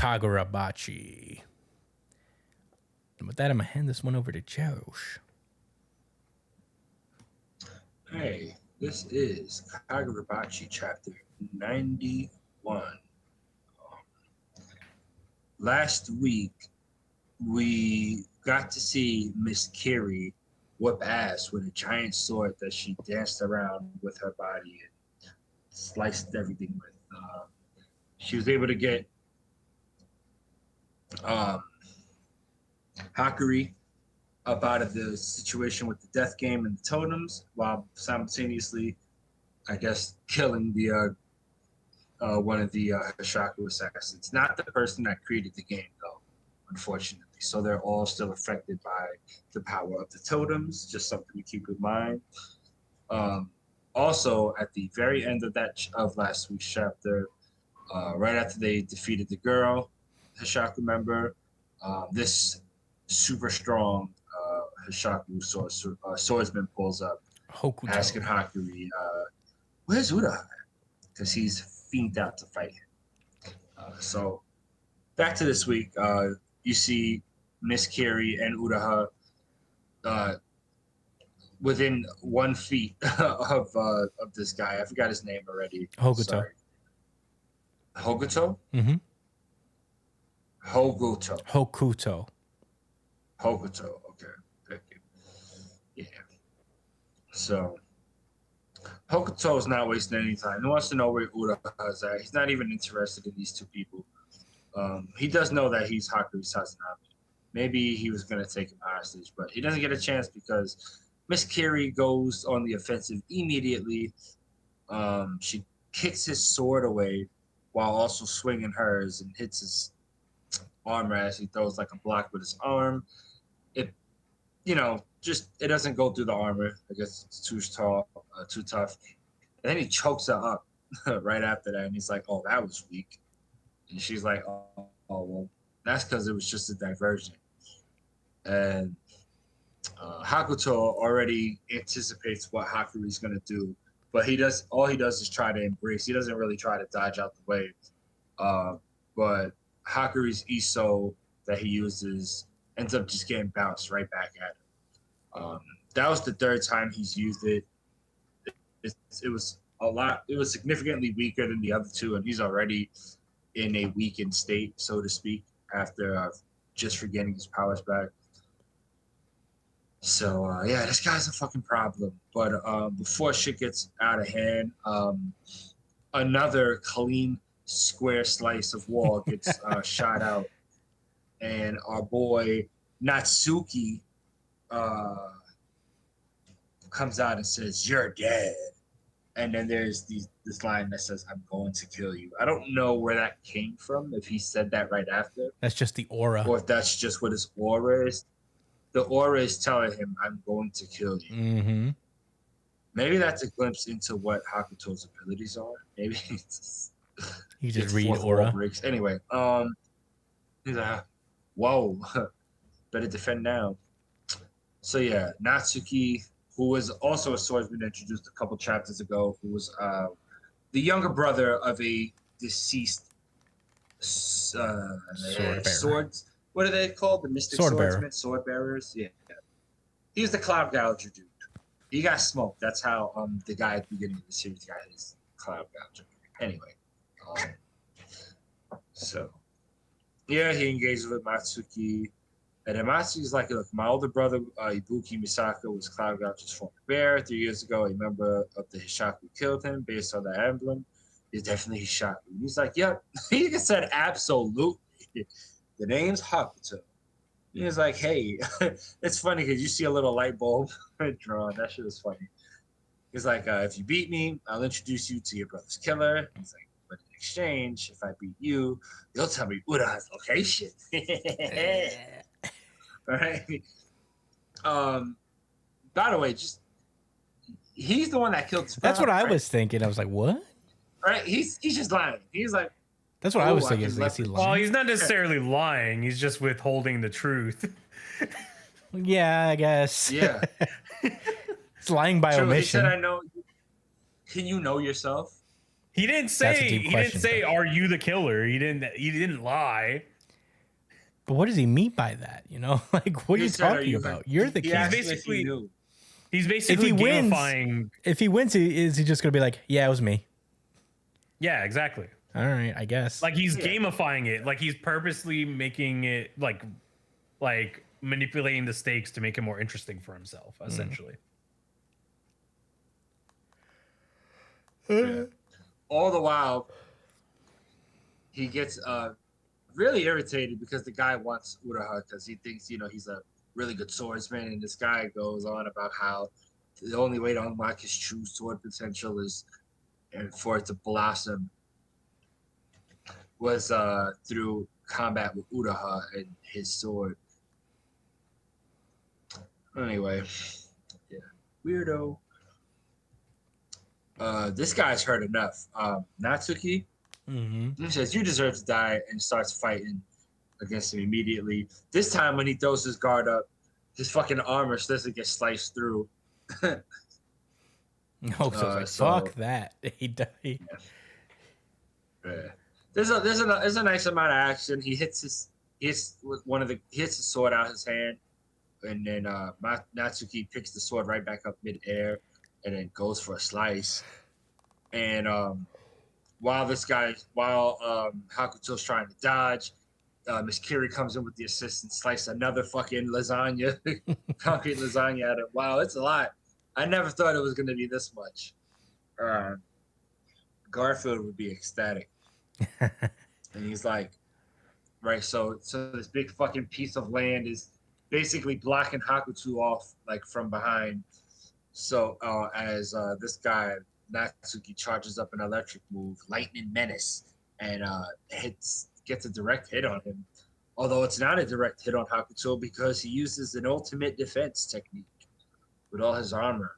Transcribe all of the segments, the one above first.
Kagurabachi. And with that, I'm going to hand this one over to Josh. Hey, this is Kagurabachi chapter 91. Last week, we got to see Miss Kiri whip ass with a giant sword that she danced around with her body and sliced everything with. She was able to get um, Hakuri up out of the situation with the death game and the totems, while simultaneously, I guess, killing the one of the Hishaku assassins. Not the person that created the game, though, unfortunately. So they're all still affected by the power of the totems. Just something to keep in mind. Also, at the very end of last week's chapter, right after they defeated the girl, Hishaku member, this super strong Hishaku swordsman pulls up, Hokuto. asking Hakuri, "Where's Uda?" Because he's fiended out to fight him. So back to this week, you see Miss Kiri and Uraha within 1 feet of this guy. I forgot his name already. Hokuto. Sorry. Hokuto? Mm-hmm. Hokuto. Hokuto. Okay. Thank you. Yeah. So Hokuto is not wasting any time. He wants to know where Uraha is at. He's not even interested in these two people. He does know that he's Hakuri Sazanami. Maybe he was going to take him hostage, but he doesn't get a chance because Miss Kiri goes on the offensive immediately. She kicks his sword away while also swinging hers and hits his armor as he throws like a block with his arm. It doesn't go through the armor. I guess it's too tall, too tough. And then he chokes her up right after that, and he's like, "Oh, that was weak." And she's like, "Oh well, that's because it was just a diversion." And Hakuto already anticipates what Hakuri's gonna do, but all he does is try to embrace. He doesn't really try to dodge out the way. But Hakuri's Iso that he uses ends up just getting bounced right back at him. That was the third time he's used it. It was a lot. It was significantly weaker than the other two, and he's already in a weakened state, so to speak, after just regaining his powers back. So yeah, this guy's a fucking problem. But before shit gets out of hand, another clean square slice of wall gets shot out, and our boy Natsuki comes out and says, "You're dead." And then there's this line that says, "I'm going to kill you." I don't know where that came from, if he said that right after. That's just the aura. Or if that's just what his aura is. The aura is telling him, "I'm going to kill you." Mm-hmm. Maybe that's a glimpse into what Hakuto's abilities are. Maybe it's you just read aura. Breaks. Anyway, he's like, "Whoa, better defend now." So yeah, Natsuki, who was also a swordsman introduced a couple chapters ago, who was the younger brother of a deceased swords. What are they called? The mystic swordsmen, sword bearers. Yeah, he's the cloud gouger dude. He got smoked. That's how the guy at the beginning of the series got his cloud gouger. Anyway, so yeah, he engages with Matsuki. And then Matsuki's like, "Look, my older brother, Ibuki Misaka, was Cloud Gouger's former bear. 3 years ago, a member of the Hishaku killed him based on the emblem. He's definitely Hishaku." And he's like, "Yep." He said, "Absolutely. The name's Hokuto." He's like, "Hey," it's funny because you see a little light bulb drawn. That shit is funny. He's like, "If you beat me, I'll introduce you to your brother's killer." He's like, "But in exchange, if I beat you, you'll tell me Ura's location." Right. By the way, just he's the one that killed his brother. That's what I was thinking. I was like, what? Right? He's just lying. He's like, that's what I was thinking. Well, he's not necessarily lying. He's just withholding the truth. Yeah, I guess. Yeah. It's lying by omission. He said, "I know. Can you know yourself?" He didn't a say. deep He question, didn't say, though. "Are you the killer?" He didn't. He didn't lie. But what does he mean by that? You know, like, what are He you said, talking about? You're the He king. asked He's if he basically- knew. He's If basically he wins, gamifying. is he just gonna be like, yeah, it was me? Yeah, exactly. All right, I guess. Like he's Yeah. gamifying it. Like he's purposely making it like manipulating the stakes to make it more interesting for himself. Essentially. Yeah. All the while, he gets really irritated because the guy wants Uraha because he thinks, he's a really good swordsman. And this guy goes on about how the only way to unlock his true sword potential is and for it to blossom was through combat with Uraha and his sword. Anyway, yeah, weirdo. This guy's heard enough. Natsuki, he says, "You deserve to die," and starts fighting against him immediately. This time, when he throws his guard up, his fucking armor starts to get sliced through. No, so it's so- like, fuck that. He died. Yeah. There's a nice amount of action. He hits his sword out his hand, and then Natsuki picks the sword right back up midair, and then goes for a slice. And while Hakuto's trying to dodge, Miss Kiri comes in with the assist and slices another fucking lasagna, concrete lasagna at him. Wow, it's a lot. I never thought it was going to be this much. Garfield would be ecstatic. And he's like, right, so this big fucking piece of land is basically blocking Hakuto off, like, from behind. So as this guy, Natsuki, charges up an electric move, Lightning Menace, and gets a direct hit on him. Although it's not a direct hit on Hakuto because he uses an ultimate defense technique with all his armor.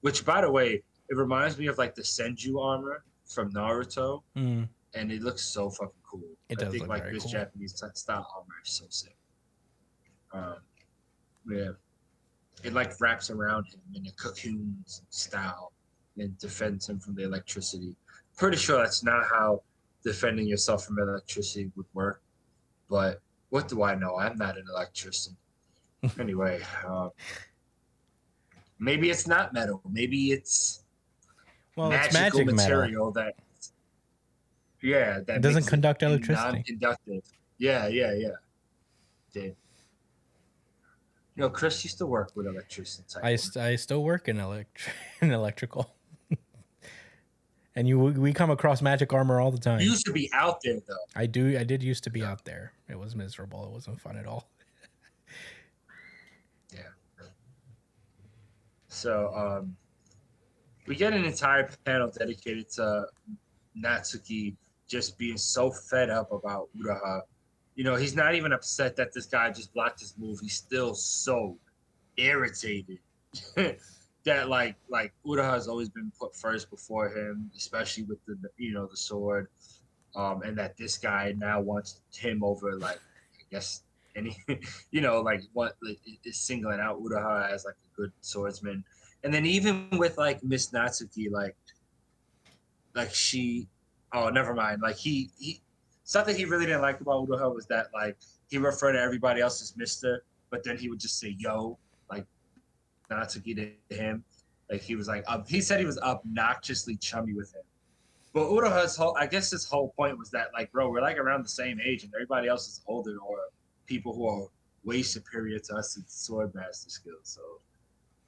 Which, by the way, it reminds me of like the Senju armor from Naruto, and it looks so fucking cool. It does I think look like very this cool. Japanese style armor is so sick. Yeah, it like wraps around him in a cocoon style and defends him from the electricity. Pretty sure that's not how defending yourself from electricity would work, but what do I know? I'm not an electrician. Anyway, maybe it's not metal. Maybe it's It's magical magic metal. material that that It doesn't makes conduct electricity. Non-conductive. Yeah. Did. Chris used to work with electricity. I still work in in electrical. And we come across magic armor all the time. You used to be out there though. I did used to be out there. It was miserable. It wasn't fun at all. Yeah. So we get an entire panel dedicated to Natsuki just being so fed up about Uraha. He's not even upset that this guy just blocked his move. He's still so irritated that like Uraha has always been put first before him, especially with the sword, and that this guy now wants him over, like, I guess any is singling out Uraha as like a good swordsman. And then even with like Miss Natsuki, like she, oh, never mind. Like he something he really didn't like about Uraha was that like he referred to everybody else as Mister, but then he would just say yo, like Natsuki to him. Like he was like he said he was obnoxiously chummy with him. But Uraha's his whole point was that like, bro, we're like around the same age and everybody else is older or people who are way superior to us in sword master skills. So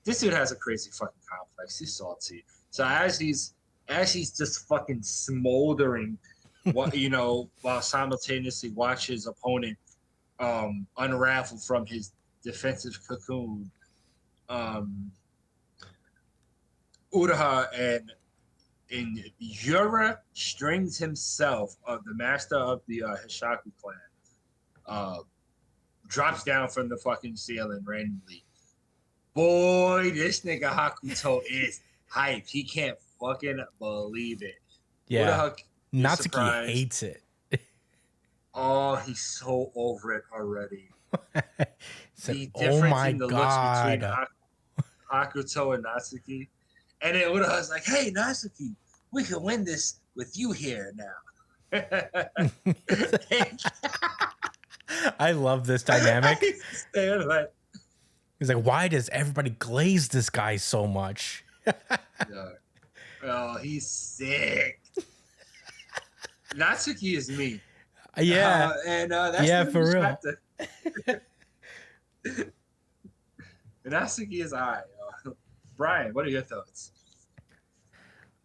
this dude has a crazy fucking complex. He's salty. So as he's just fucking smoldering, while simultaneously watch his opponent unravel from his defensive cocoon, Uraha and Yura Strings himself, of the master of the Hishaku clan, drops down from the fucking ceiling randomly. Boy, this nigga Hakuto is hype. He can't fucking believe it. Yeah. Uraha Natsuki surprised. hates it. Oh, he's so over it already. Said, The oh difference my in the god. looks between Hakuto and Natsuki. And then Uraha's like, hey, Natsuki, we can win this with you here now. I love this dynamic. They're like, He's like, why does everybody glaze this guy so much? oh, he's sick. Natsuki is me. Yeah. And that's yeah, for real. Natsuki is I. Brian, what are your thoughts?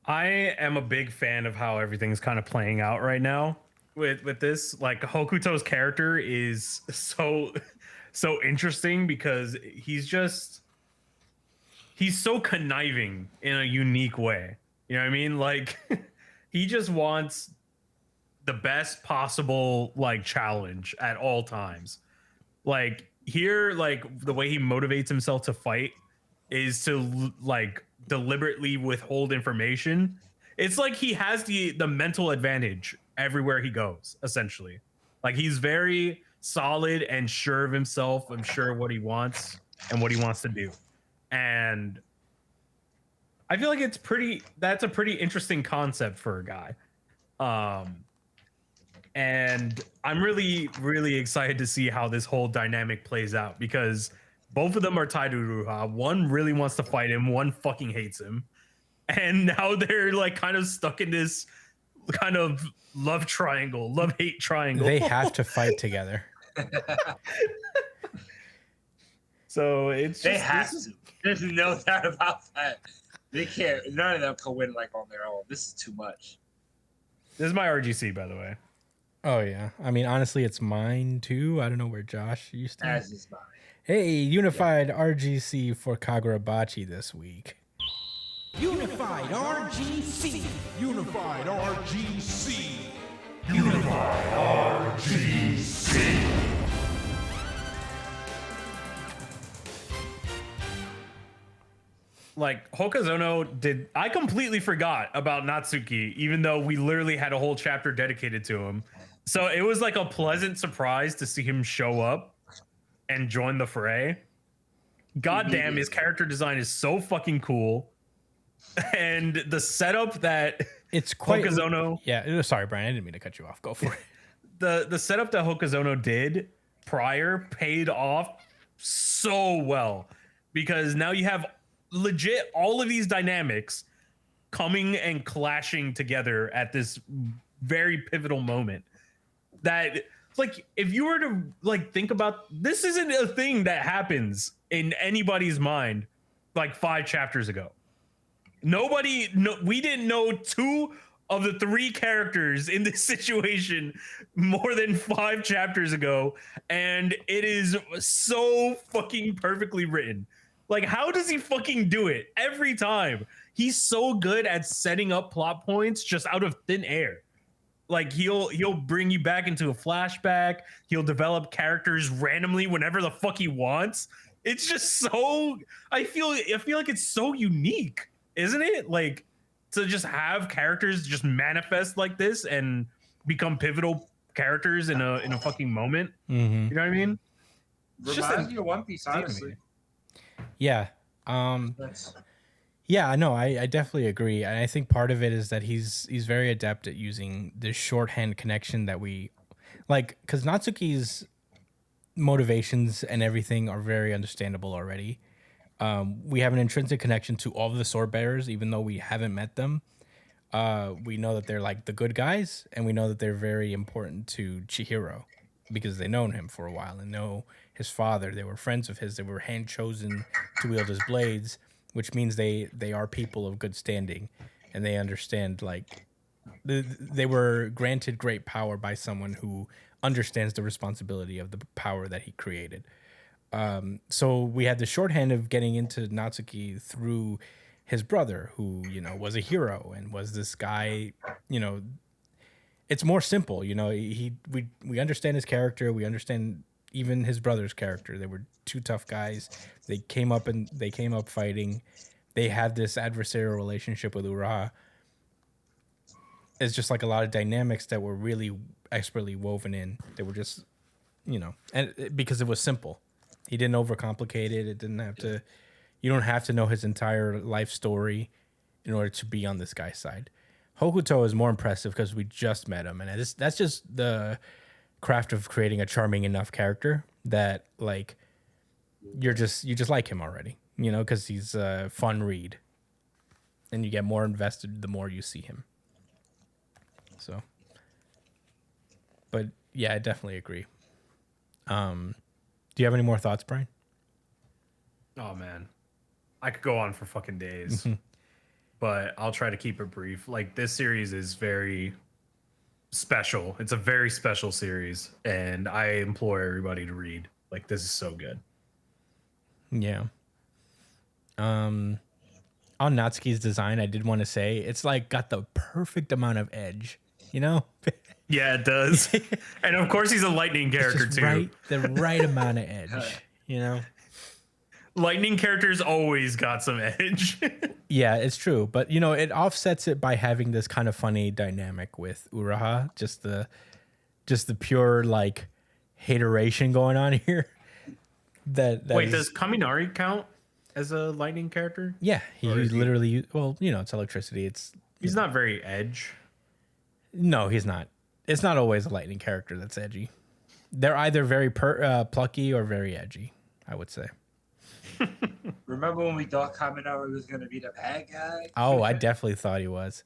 I am a big fan of how everything's kind of playing out right now with this. Like Hokuto's character is so interesting because he's so conniving in a unique way. You know what I mean? Like he just wants the best possible like challenge at all times. Like here, like the way he motivates himself to fight is to like deliberately withhold information. It's like he has the mental advantage everywhere he goes, essentially. Like he's very solid and sure of himself and sure of what he wants and what he wants to do. And I feel like that's a pretty interesting concept for a guy. And I'm really, really excited to see how this whole dynamic plays out because both of them are tied to Ruha. One really wants to fight him. One fucking hates him. And now they're like kind of stuck in this kind of love hate triangle. They have to fight together. So it's they have to. There's no doubt about that. They can't. None of them can win like on their own. This is too much. This is my RGC, by the way. Oh yeah. I mean, honestly, it's mine too. I don't know where Josh used to. As is mine. Hey, unified RGC for Kagurabachi this week. Unified RGC. Unified RGC. Unified RGC. Like Hokuto I completely forgot about Natsuki, even though we literally had a whole chapter dedicated to him. So it was like a pleasant surprise to see him show up and join the fray. God damn, his character design is so fucking cool. And the setup that it's quite Hokuto. Yeah, sorry, Brian, I didn't mean to cut you off. Go for it. The setup that Hokuto did prior paid off so well because now you have legit all of these dynamics coming and clashing together at this very pivotal moment that like if you were to like think about this isn't a thing that happens in anybody's mind like 5 chapters ago. We didn't know 2 of the 3 characters in this situation more than 5 chapters ago, and it is so fucking perfectly written. Like, how does he fucking do it every time? He's so good at setting up plot points just out of thin air. Like he'll bring you back into a flashback. He'll develop characters randomly whenever the fuck he wants. It's just so I feel like it's so unique, isn't it? Like to just have characters just manifest like this and become pivotal characters in a fucking moment. Mm-hmm. You know what I mean? Reminds me of One Piece, honestly. Yeah. Yeah, no, I definitely agree. And I think part of it is that he's very adept at using this shorthand connection that we like, because Natsuki's motivations and everything are very understandable already. We have an intrinsic connection to all of the sword bearers, even though we haven't met them. We know that they're like the good guys, and we know that they're very important to Chihiro because they've known him for a while and know his father. They were friends of his. They were hand chosen to wield his blades, which means they are people of good standing, and they understand like they were granted great power by someone who understands the responsibility of the power that he created. So we had the shorthand of getting into Natsuki through his brother, who, you know, was a hero and was this guy, you know, it's more simple, you know, we understand his character. We understand even his brother's character. They were 2 tough guys. They came up fighting. They had this adversarial relationship with Uraha. It's just like a lot of dynamics that were really expertly woven in. They were just, you know, and because it was simple. He didn't overcomplicate it. It didn't have to, you don't have to know his entire life story in order to be on this guy's side. Hokuto is more impressive because we just met him, and that's just the craft of creating a charming enough character that like you just like him already, you know, because he's a fun read, and you get more invested the more you see him. So, but yeah, I definitely agree. Do you have any more thoughts, Brian? Oh man, I could go on for fucking days, but I'll try to keep it brief. Like, this series is very special. It's a very special series, and I implore everybody to read. Like, this is so good. Yeah. On Natsuki's design, I did want to say it's like got the perfect amount of edge, you know? Yeah, it does. And of course, he's a lightning character Just too. the right amount of edge, you know? Lightning characters always got some edge. Yeah, it's true, but you know, it offsets it by having this kind of funny dynamic with Uraha, just the pure like hateration going on here. That Wait, is- does Kaminari count as a lightning character? yeah, he or is he- literally well, you know, it's electricity. It's He's not very edge. no, he's not. It's not always a lightning character that's edgy. They're either very plucky or very edgy, I would say. Remember when we thought Kaminari was gonna be the bad guy? Oh, I definitely thought he was.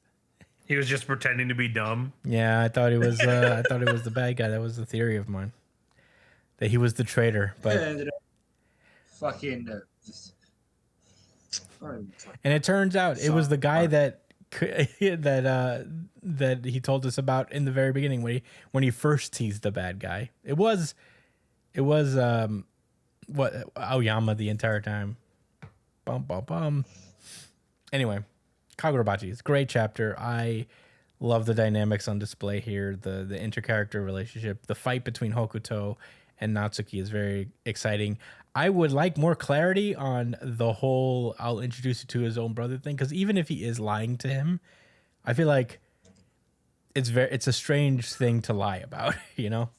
He was just pretending to be dumb. Yeah, I thought he was. I thought he was the bad guy. That was the theory of mine. That he was the traitor, but ended up fucking. and it turns out it was the guy that that he told us about in the very beginning when he first teased the bad guy. It was what Aoyama the entire time. Bum bum bum. Anyway, Kagurabachi. It's a great chapter. I love the dynamics on display here. The intercharacter relationship, the fight between Hokuto and Natsuki is very exciting. I would like more clarity on the whole I'll introduce you to his own brother thing, because even if he is lying to him, I feel like it's a strange thing to lie about, you know?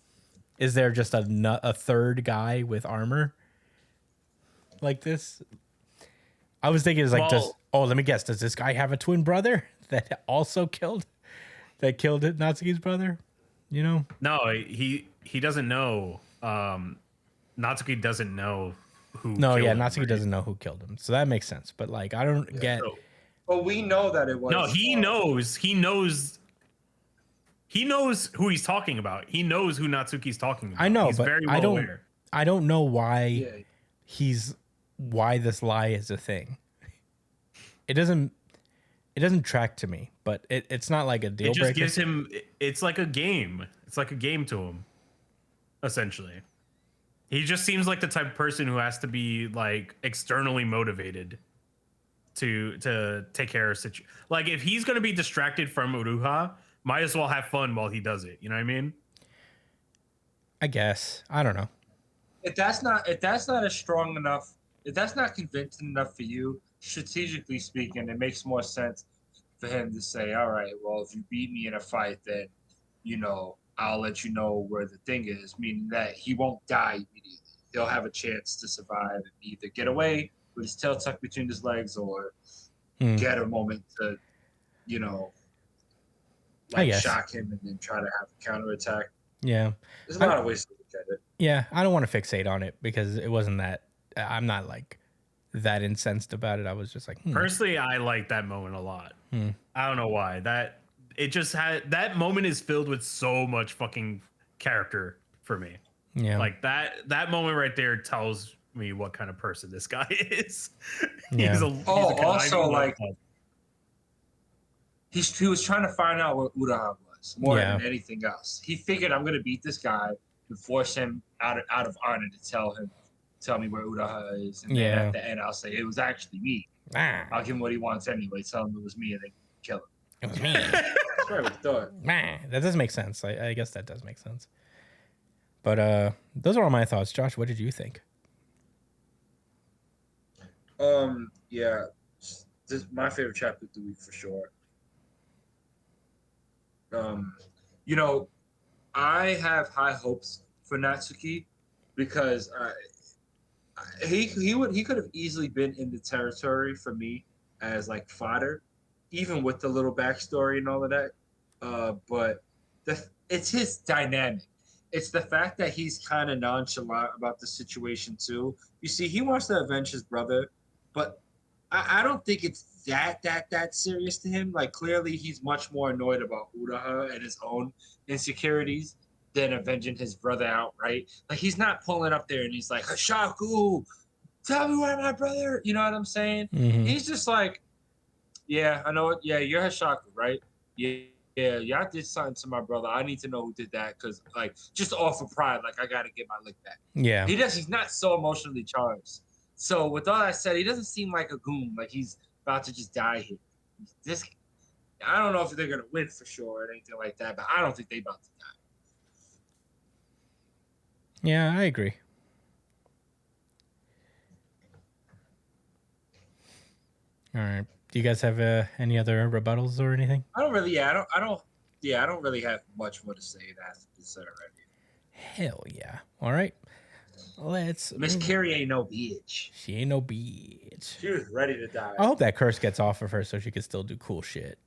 Is there just a third guy with armor like this? I was thinking it's like, let me guess, does this guy have a twin brother that also killed Natsuki's brother? You know? No, he doesn't know. Natsuki doesn't know who. No, killed yeah, him, Natsuki right? doesn't know who killed him, so that makes sense. But like, I don't get. So- But we know that it was. no, he knows. He knows who he's talking about. He knows who Natsuki's talking about. I know, he's but very I well don't. aware. I don't know why Yeah. why this lie is a thing. It doesn't track to me, but it's not like a deal It just breaker. gives him. It's like a game. It's like a game to him, essentially. He just seems like the type of person who has to be like externally motivated to take care of situation. Like, if he's gonna be distracted from Uruha, might as well have fun while he does it. You know what I mean? I guess. I don't know. If that's not a strong enough, if that's not convincing enough for you, strategically speaking, it makes more sense for him to say, all right, well, if you beat me in a fight, then, you know, I'll let you know where the thing is, meaning that he won't die immediately. He'll have a chance to survive and either get away with his tail tucked between his legs or get a moment to, you know, I guess. shock him and then try to have a counterattack. Yeah. There's a lot of ways to look at it. Yeah, I don't want to fixate on it because it wasn't that. I'm not like that incensed about it. I was just like, Personally, I like that moment a lot. I don't know why. That moment is filled with so much fucking character for me. yeah, Like that moment right there tells me what kind of person this guy is. Yeah. He's a also, conniving like, motherfucker. He was trying to find out what Uraha was more Yeah. than anything else. He figured I'm gonna beat this guy and force him out of honor to tell me where Uraha is. And then at the end I'll say it was actually me. I'll give him what he wants anyway. Tell him it was me and then kill him. it was me. That's what I would thought. That does make sense. I guess that does make sense. But those are all my thoughts. Josh, what did you think? Yeah, this is my favorite chapter of the week for sure. You know, I have high hopes for Natsuki because he could have easily been in the territory for me as like fodder even with the little backstory and all of that. But it's his dynamic. It's the fact that he's kind of nonchalant about the situation too. You see, he wants to avenge his brother, but I don't think it's that serious to him. Like clearly, he's much more annoyed about Uraha and his own insecurities than avenging his brother outright. Like he's not pulling up there and he's like, Hashaku, tell me where my brother. You know what I'm saying? Mhm. He's just like, yeah, I know it. Yeah, you're Hashaku, right? Yeah. Yeah, y'all did something to my brother. I need to know who did that because, like, just off of pride, like, I got to get my lick back. Yeah. He's not so emotionally charged. So, with all that said, he doesn't seem like a goon. Like, he's about to just die here. I don't know if they're going to win for sure or anything like that, but I don't think they're about to die. Yeah, I agree. All right. Do you guys have any other rebuttals or anything? I don't really have much more to say that's been said already. Hell yeah. All right. Miss Carrie ain't no bitch. She ain't no bitch. She was ready to die. I hope that curse gets off of her so she can still do cool shit.